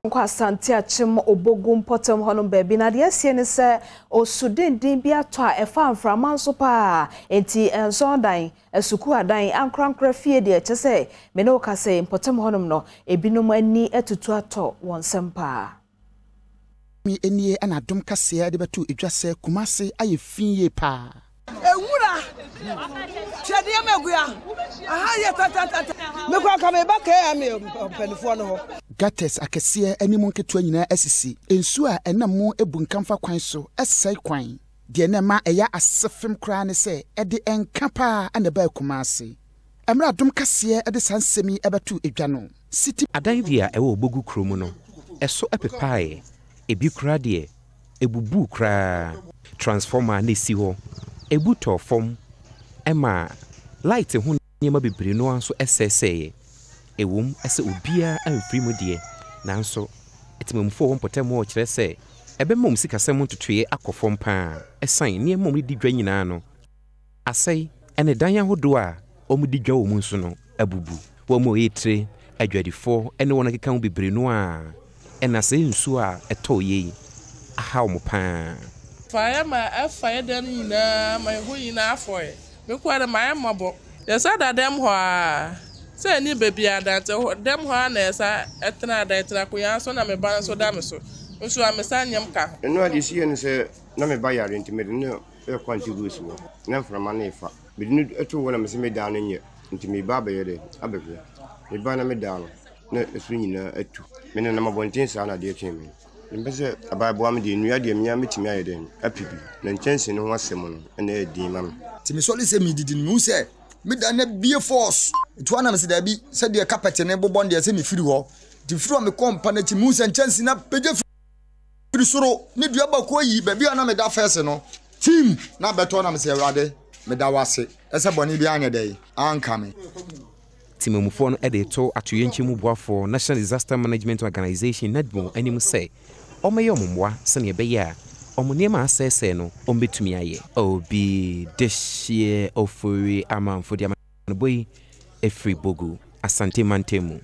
Kwa Asante Akyem obogum potem honom baby na de asie ne se osudendin bi ato a efa amframa so pa enti ensondan esuku adan ankrankra fie de eche se me ne okase potem honom no ebinom ani etutu ato wonsem pa mi enie ana Adom kase de betu edwase Kumase aye finye pa ewura chede yamegua aha ye tatata me kwa ka me ba ka ya me penfo no ho gates akese animu nketo nyina asisi ensu a enam ebunkamfa kwan so esai kwan de na ma eya asefem kra ne se ede enka pa ana ba Kumase emra Adom kase ede sansemi ebetu edwa no city adan dia ewo obogu kromu no eso epepae ebi kra de ebubu kra transformer na si ho ebuto fom ema light hu nyema bebre no anso eseseye ewom ese obia amfiri mu de nanso etimamfo won potemo kire se ebemom sikasem ntotwe akofom pa esan niemom di dwa nyina no asai ene dan yahodo a omudi dwa omu nso no abubu wo mo etre adwadifo ene wona keka hu bebre no a ena se nsu a etoye aha mo pa fire ma fire dan nyina my hu nyina afoe me kwa my mabo yesa da dem ho a se ni baby adante dem ho na yesa etena da etena ko ya so na me ban so da me so nso a me sanyam ka eno ade sie ne se na me ba yare nti me ne e kwanti gusu na frama na ifa me ni eto wona me se me da no nye nti me ba ba yede abegwe me ba na me da no na esu nyina atu me ne na mabontin sa na de etwe me mbese abaibo am de nua de mia metimi ayeden apibi na nchense ne ho asem no na edi mam ti me soli se mi didi mu se me da na bie force to ana me se da bi se de carpet ne bobon de se me firi ho ti firi me kompa na ti mu se nchense na peje firi soro ne dua ba ko yi ba bi ana me da first no team na beto na me se awade me da wase ese boni bi anya dey anka me timemufo no ede to atoyenchemu boafo National Disaster Management Organization NADMO anim say omeyo momwa sene beye a omuniema asese no ombetumi aye obi deshie ofori amanfo dia boy efri bogu asante mantemu